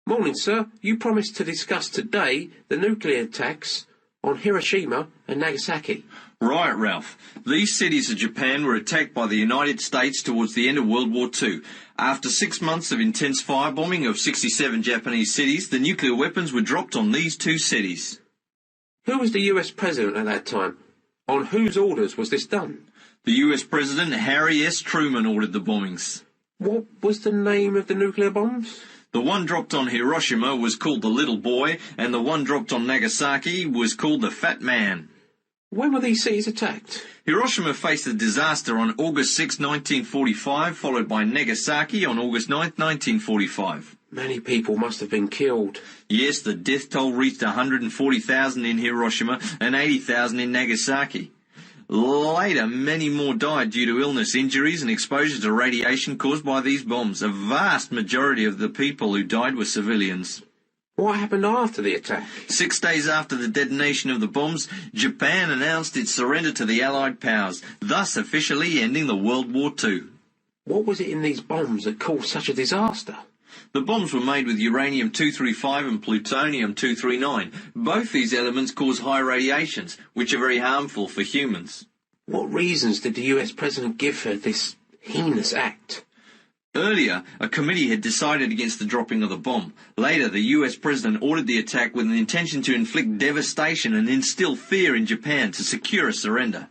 Morning, sir. You promised to discuss today the nuclear attacks on Hiroshima and Nagasaki. Right, Ralph. These cities of Japan were attacked by the United States towards the end of World War II. After 6 months of intense firebombing of 67 Japanese cities, the nuclear weapons were dropped on these two cities. Who was the US president at that time? On whose orders was this done? The US President Harry S. Truman ordered the bombings. What was the name of the nuclear bombs? The one dropped on Hiroshima was called the Little Boy, and the one dropped on Nagasaki was called the Fat Man. When were these cities attacked? Hiroshima faced a disaster on August 6, 1945, followed by Nagasaki on August 9, 1945. Many people must have been killed. Yes, the death toll reached 140,000 in Hiroshima and 80,000 in Nagasaki. Later, many more died due to illness, injuries and exposure to radiation caused by these bombs. A vast majority of the people who died were civilians. What happened after the attack? 6 days after the detonation of the bombs, Japan announced its surrender to the Allied powers, thus officially ending the World War II. What was it in these bombs that caused such a disaster? The bombs were made with uranium-235 and plutonium-239. Both these elements cause high radiations, which are very harmful for humans. What reasons did the US president give for this heinous act? Earlier, a committee had decided against the dropping of the bomb. Later, the US president ordered the attack with an intention to inflict devastation and instill fear in Japan to secure a surrender.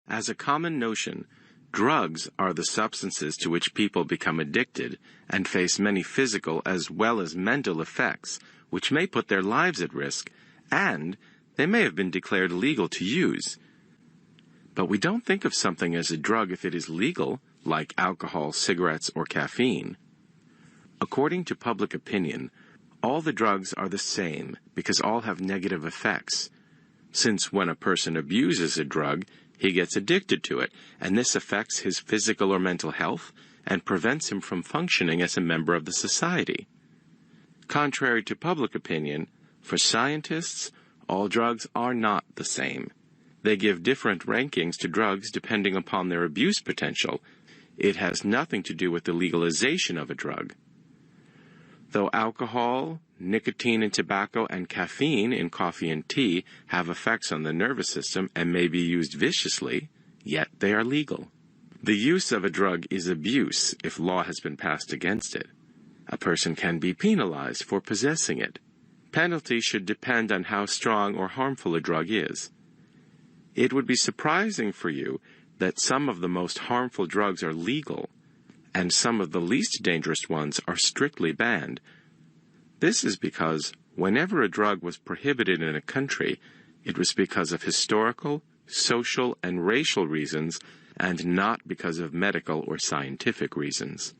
As a common notion, drugs are the substances to which people become addicted and face many physical as well as mental effects, which may put their lives at risk, and they may have been declared illegal to use. But we don't think of something as a drug if it is legal, like alcohol, cigarettes, or caffeine. According to public opinion, all the drugs are the same because all have negative effects. Since when a person abuses a drug, he gets addicted to it, and this affects his physical or mental health and prevents him from functioning as a member of the society. Contrary to public opinion, for scientists, all drugs are not the same. They give different rankings to drugs depending upon their abuse potential. It has nothing to do with the legalization of a drug. Though alcohol, nicotine in tobacco, and caffeine in coffee and tea have effects on the nervous system and may be used viciously, yet they are legal. The use of a drug is abuse if law has been passed against it. A person can be penalized for possessing it. penalty should depend on how strong or harmful a drug is. It would be surprising for you that some of the most harmful drugs are legal, and some of the least dangerous ones are strictly banned. This is because whenever a drug was prohibited in a country, it was because of historical, social, and racial reasons, and not because of medical or scientific reasons.